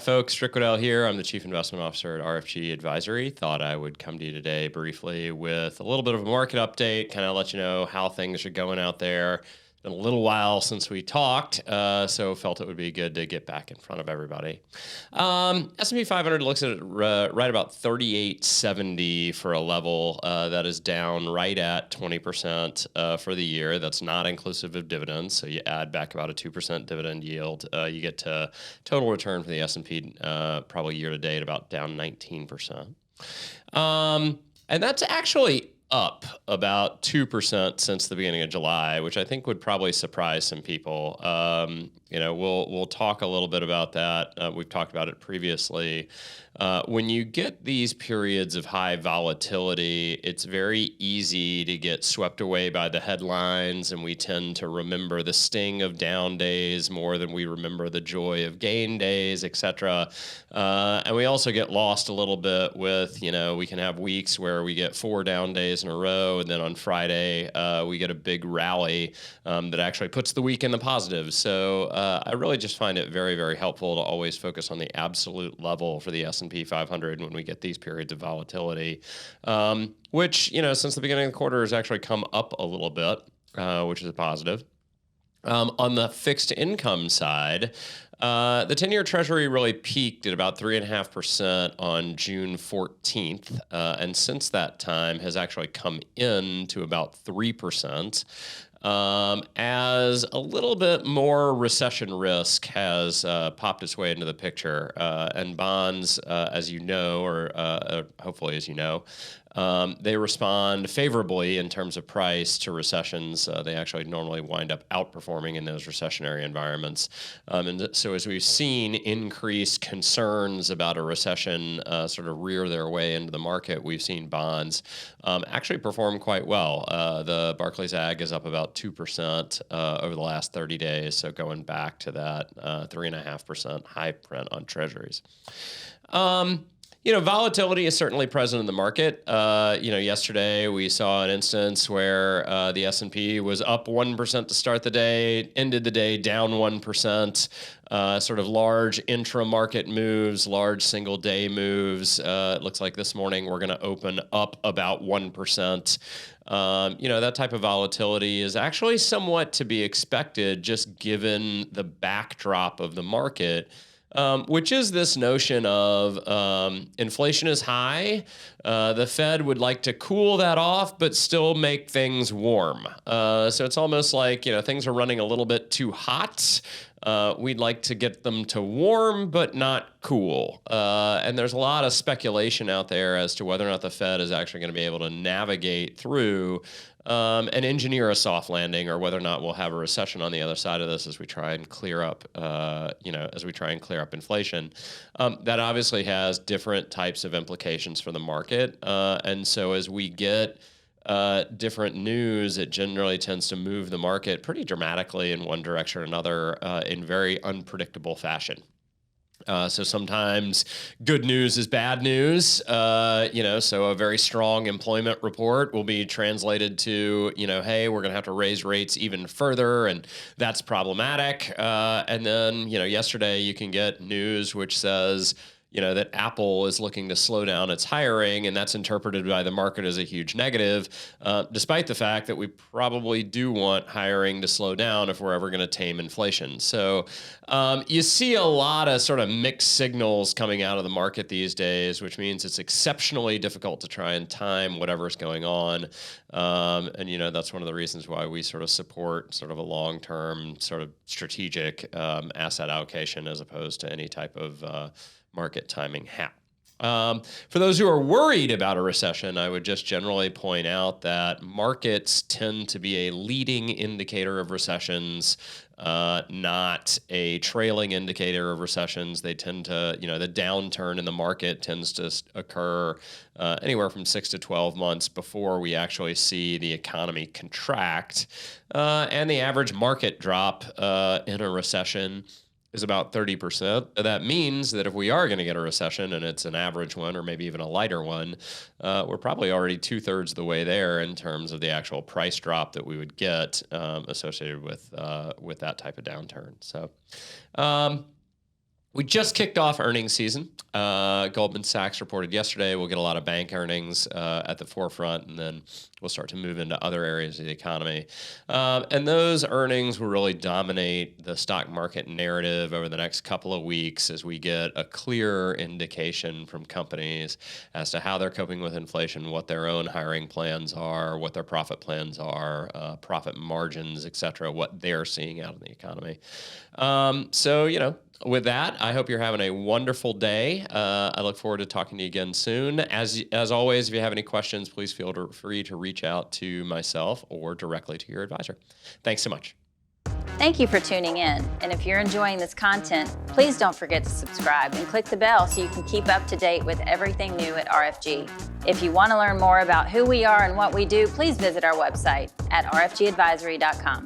folks, Rick Wedell here. I'm the Chief Investment Officer at RFG Advisory. Thought I would come to you today briefly with a little bit of a market update, kind of let you know how things are going out there. It's been a little while since we talked, so felt it would be good to get back in front of everybody. S&P 500 looks at right about 3870 for a level that is down right at 20% for the year. That's not inclusive of dividends, so you add back about a 2% dividend yield. You get to total return for the S&P probably year to date about down 19%. And that's actually up about 2% since the beginning of July, which I think would probably surprise some people. We'll talk a little bit about that. We've talked about it previously. When you get these periods of high volatility, it's very easy to get swept away by the headlines, and we tend to remember the sting of down days more than we remember the joy of gain days, etc. And we also get lost a little bit with, we can have weeks where we get 4 down days in a row, and then on Friday we get a big rally that actually puts the week in the positive. So I really just find it very, very helpful to always focus on the absolute level for the S&P 500 when we get these periods of volatility, which, since the beginning of the quarter has actually come up a little bit, which is a positive. On the fixed income side, the 10-year Treasury really peaked at about 3.5% on June 14th, and since that time has actually come in to about 3%. As a little bit more recession risk has popped its way into the picture, and bonds, as you know, or hopefully as you know, they respond favorably in terms of price to recessions. They actually normally wind up outperforming in those recessionary environments. And so as we've seen increased concerns about a recession sort of rear their way into the market, we've seen bonds actually perform quite well. The Barclays Ag is up about 2% over the last 30 days, so going back to that 3.5% high print on treasuries. Volatility is certainly present in the market. Yesterday we saw an instance where the S&P was up 1% to start the day, ended the day down 1%. Sort of large intra-market moves, large single-day moves. It looks like this morning we're going to open up about 1%. That type of volatility is actually somewhat to be expected just given the backdrop of the market. Which is this notion of inflation is high. The Fed would like to cool that off, but still make things warm. So it's almost like, things are running a little bit too hot. We'd like to get them to warm, but not cool. And there's a lot of speculation out there as to whether or not the Fed is actually going to be able to navigate through and engineer a soft landing, or whether or not we'll have a recession on the other side of this as we try and clear up, inflation. That obviously has different types of implications for the market. And so as we get different news, it generally tends to move the market pretty dramatically in one direction or another in very unpredictable fashion. So sometimes good news is bad news, so a very strong employment report will be translated to, hey, we're going to have to raise rates even further, and that's problematic. And then, yesterday you can get news which says, that Apple is looking to slow down its hiring, and that's interpreted by the market as a huge negative, despite the fact that we probably do want hiring to slow down if we're ever going to tame inflation. So you see a lot of sort of mixed signals coming out of the market these days, which means it's exceptionally difficult to try and time whatever's going on. And that's one of the reasons why we sort of support sort of a long-term sort of strategic asset allocation as opposed to any type of market timing hack. For those who are worried about a recession, I would just generally point out that markets tend to be a leading indicator of recessions, not a trailing indicator of recessions. They tend to, the downturn in the market tends to occur anywhere from 6 to 12 months before we actually see the economy contract. And the average market drop in a recession is about 30%. That means that if we are going to get a recession, and it's an average one or maybe even a lighter one, we're probably already 2/3 of the way there in terms of the actual price drop that we would get associated with that type of downturn. So We just kicked off earnings season. Goldman Sachs reported yesterday. We'll get a lot of bank earnings at the forefront, and then we'll start to move into other areas of the economy. And those earnings will really dominate the stock market narrative over the next couple of weeks as we get a clearer indication from companies as to how they're coping with inflation, what their own hiring plans are, what their profit plans are, profit margins, et cetera, what they're seeing out in the economy. With that, I hope you're having a wonderful day. I look forward to talking to you again soon. As always, if you have any questions, please feel free to reach out to myself or directly to your advisor. Thanks so much. Thank you for tuning in. And if you're enjoying this content, please don't forget to subscribe and click the bell so you can keep up to date with everything new at RFG. If you want to learn more about who we are and what we do, please visit our website at rfgadvisory.com.